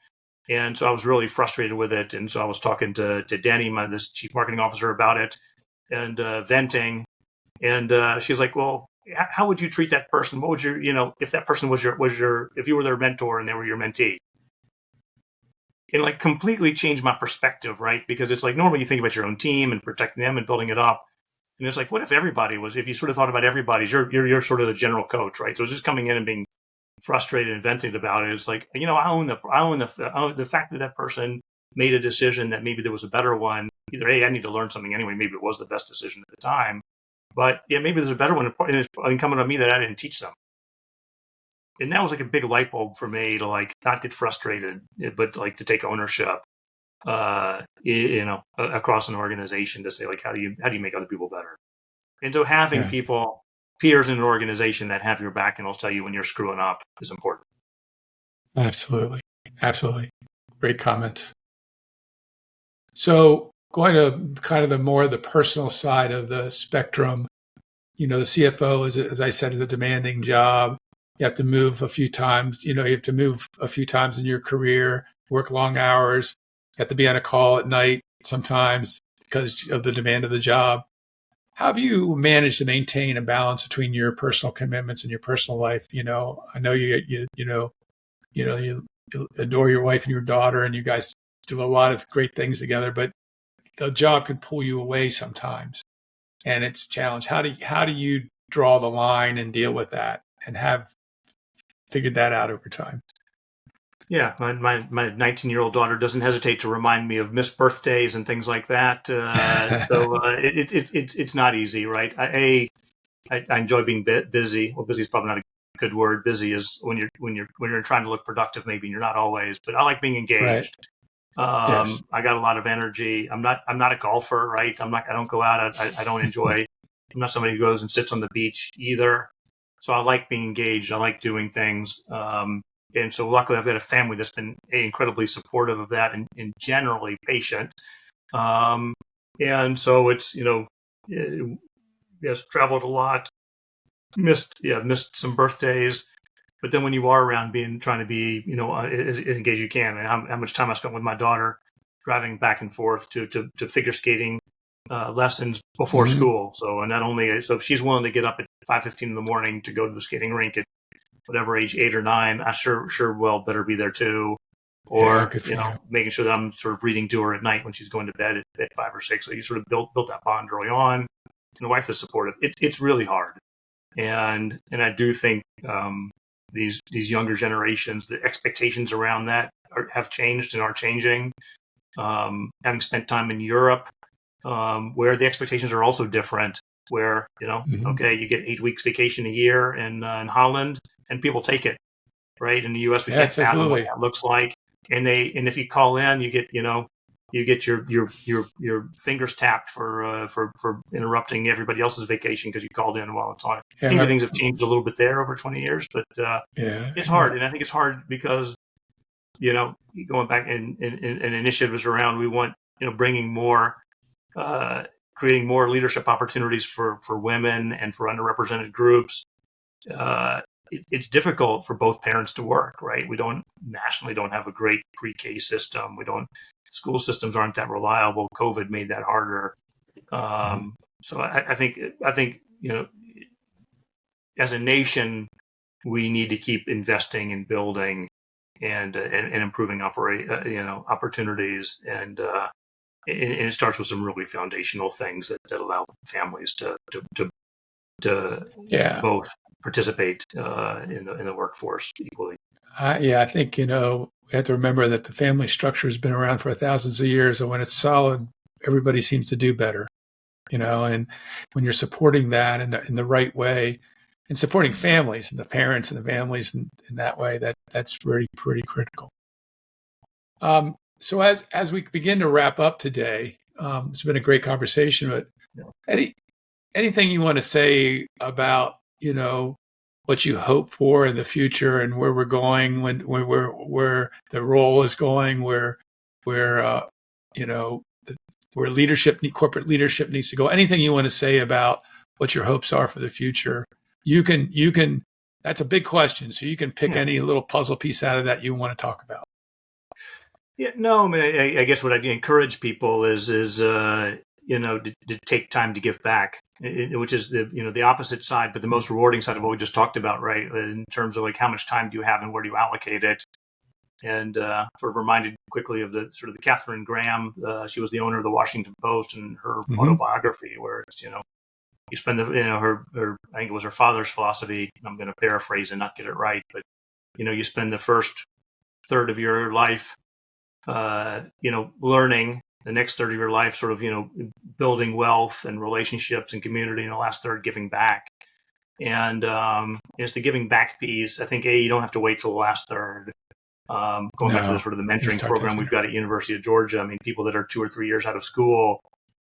B: And so I was really frustrated with it. And so I was talking to Denny, this chief marketing officer, about it and venting. And she's like, well, how would you treat that person? What would if that person was if you were their mentor and they were your mentee? And like completely changed my perspective, right? Because it's like normally you think about your own team and protecting them and building it up. And it's like, what if you sort of thought about everybody's, you're sort of the general coach, right? So it's just coming in and being frustrated and venting about it. It's like, I own the fact that that person made a decision that maybe there was a better one. Either I need to learn something anyway. Maybe it was the best decision at the time, but yeah, maybe there's a better one. And it's incumbent on me that I didn't teach them. And that was like a big light bulb for me to like not get frustrated, but like to take ownership, across an organization to say like, how do you make other people better? And so having peers in an organization that have your back and will tell you when you're screwing up is important.
A: Absolutely. Great comments. So going to kind of the personal side of the spectrum, the CFO as I said, is a demanding job. You have to move a few times, you have to move a few times in your career, work long hours, you have to be on a call at night sometimes because of the demand of the job. How have you managed to maintain a balance between your personal commitments and your personal life? I know you adore your wife and your daughter, and you guys do a lot of great things together, but the job can pull you away sometimes, and it's a challenge. How do you draw the line and deal with that, and have figured that out over time?
B: Yeah, my 19-year-old daughter doesn't hesitate to remind me of missed birthdays and things like that. It's not easy, right? I enjoy being busy. Well, busy is probably not a good word. Busy is when you're trying to look productive, maybe, and you're not always. But I like being engaged. Right.
A: Yes.
B: I got a lot of energy. I'm not a golfer, right? I don't go out. I don't enjoy. I'm not somebody who goes and sits on the beach either. So I like being engaged. I like doing things. And so luckily I've got a family that's been incredibly supportive of that and generally patient. And so it's, yes, traveled a lot, missed some birthdays. But then when you are around trying to be, as engaged as you can, and how much time I spent with my daughter driving back and forth to figure skating lessons before school. So, and not only, so if she's willing to get up at 5:15 in the morning to go to the skating rink at whatever age, 8 or 9, I sure better be there too. Or, making sure that I'm sort of reading to her at night when she's going to bed at 5 or 6. So you sort of built that bond early on. And the wife is supportive. It's really hard. And I do think these younger generations, the expectations around that have changed and are changing. Having spent time in Europe, where the expectations are also different, where, okay, you get 8 weeks vacation a year in Holland, and people take it, right? In the U.S., we can't fathom what that looks like. And if you call in, you get your fingers tapped for interrupting everybody else's vacation because you called in while it's on. I think things have changed a little bit there over 20 years, but it's hard. And I think it's hard because, going back and initiatives around, we want, bringing more, creating more leadership opportunities for women and for underrepresented groups. It's difficult for both parents to work, right? We nationally don't have a great pre-K system. School systems aren't that reliable. COVID made that harder. So I think, as a nation, we need to keep investing and building and improving opportunities. And it starts with some really foundational things that allow families to both participate in the workforce equally.
A: I think, we have to remember that the family structure has been around for thousands of years. And when it's solid, everybody seems to do better, and when you're supporting that in the right way and supporting families and the parents and the families in that way, that's pretty critical. So as we begin to wrap up today, it's been a great conversation, but anything you want to say about, what you hope for in the future and where we're going, where the role is going, where you know, where corporate leadership needs to go. Anything you want to say about what your hopes are for the future, you can. That's a big question, so you can pick any little puzzle piece out of that you want to talk about.
B: Yeah, no, I mean, I guess what I'd encourage people is to take time to give back, which is the opposite side, but the most rewarding side of what we just talked about, right? In terms of like how much time do you have and where do you allocate it? And sort of reminded quickly of the Catherine Graham. She was the owner of the Washington Post, and her autobiography, where it's you spend her I think it was her father's philosophy. I'm going to paraphrase and not get it right, but you spend the first third of your life learning, the next third of your life sort of building wealth and relationships and community, and the last third giving back. And it's the giving back piece. I think you don't have to wait till the last third. Going back to the sort of the mentoring program we've got at University of Georgia, I mean, people that are 2 or 3 years out of school,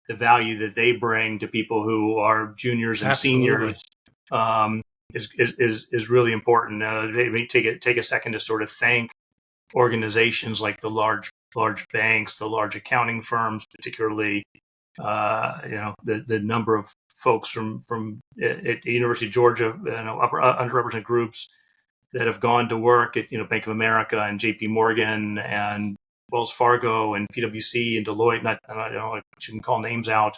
B: the value that they bring to people who are juniors and seniors is really important. Maybe take a second to sort of thank organizations like the large banks, the large accounting firms, particularly the number of folks from at the University of Georgia, underrepresented groups that have gone to work at Bank of America and JP Morgan and Wells Fargo and PwC and Deloitte. I shouldn't call names out.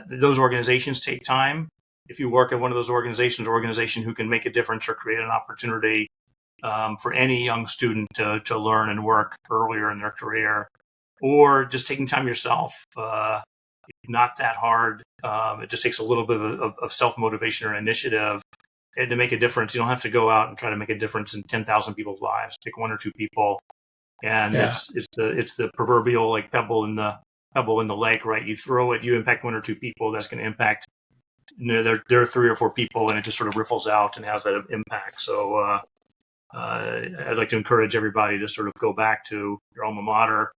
B: Those organizations take time. If you work at one of those organizations, who can make a difference or create an opportunity for any young student to learn and work earlier in their career, or just taking time yourself, not that hard. It just takes a little bit of self-motivation or initiative. And to make a difference, you don't have to go out and try to make a difference in 10,000 people's lives. Pick 1 or 2 people, and it's the proverbial like pebble in the lake, right? You throw it, you impact 1 or 2 people. That's going to impact. There are 3 or 4 people, and it just sort of ripples out and has that impact. So I'd like to encourage everybody to sort of go back to your alma mater,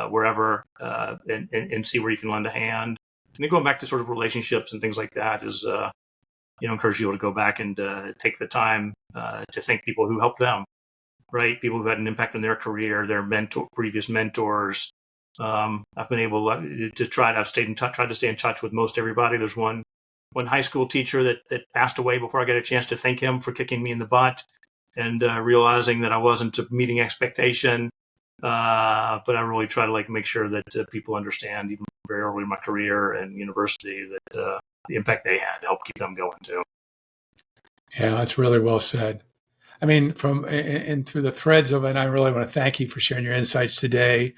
B: wherever, and see where you can lend a hand. And then going back to sort of relationships and things like that is. Encourage people to go back and take the time to thank people who helped them, right? People who had an impact on their career, their previous mentors. I've been able to I've tried to stay in touch with most everybody. There's one high school teacher that passed away before I got a chance to thank him for kicking me in the butt and realizing that I wasn't meeting expectation. But I really try to make sure that people understand, even very early in my career and university, that the impact they had to help keep them going too.
A: Yeah, that's really well said. I mean, and through the threads of it, I really want to thank you for sharing your insights today,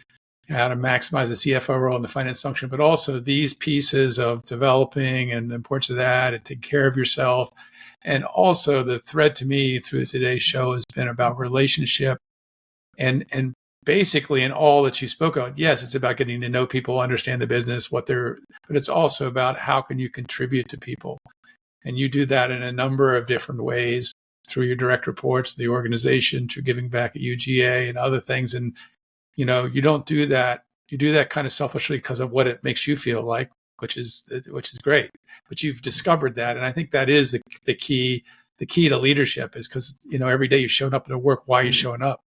A: how to maximize the CFO role in the finance function, but also these pieces of developing and the importance of that and taking care of yourself. And also the thread to me through today's show has been about relationship and basically in all that you spoke of. Yes, it's about getting to know people, understand the business, but it's also about how can you contribute to people. And you do that in a number of different ways through your direct reports, the organization, to giving back at UGA and other things. And, you don't do that. You do that kind of selfishly because of what it makes you feel like, which is great. But you've discovered that. And I think that is the key to leadership is because, every day you're showing up to work. Why are you showing up?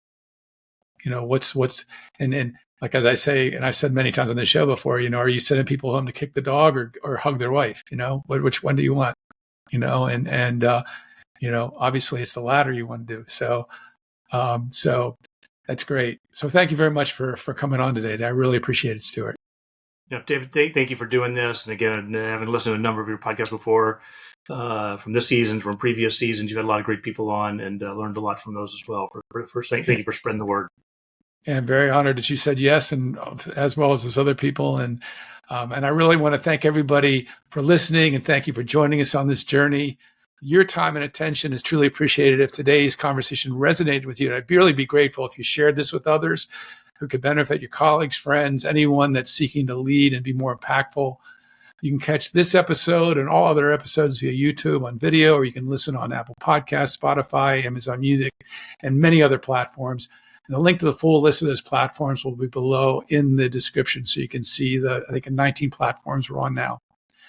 A: And like, as I say, and I've said many times on the show before, are you sending people home to kick the dog or hug their wife? Which one do you want? Obviously it's the latter you want to do. So that's great. So thank you very much for coming on today. I really appreciate it, Stuart.
B: Yeah, David, thank you for doing this. And again, having listened to a number of your podcasts before, from this season, from previous seasons, you've had a lot of great people on and learned a lot from those as well. Thank you for spreading the word.
A: And very honored that you said yes, and as well as those other people. And I really want to thank everybody for listening, and thank you for joining us on this journey. Your time and attention is truly appreciated. If today's conversation resonated with you, I'd really be grateful if you shared this with others who could benefit, your colleagues, friends, anyone that's seeking to lead and be more impactful. You can catch this episode and all other episodes via YouTube on video, or you can listen on Apple Podcasts, Spotify, Amazon Music, and many other platforms. And the link to the full list of those platforms will be below in the description, so you can see I think 19 platforms we're on now.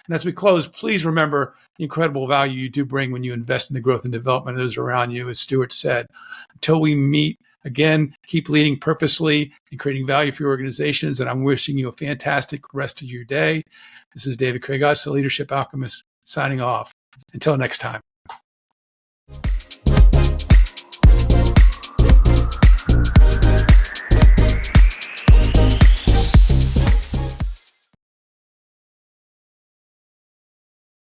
A: And as we close, please remember the incredible value you do bring when you invest in the growth and development of those around you. As Stuart said, until we meet Again, keep leading purposely and creating value for your organizations. And I'm wishing you a fantastic rest of your day. This is David Kragos, the Leadership Alchemist, signing off. Until next time.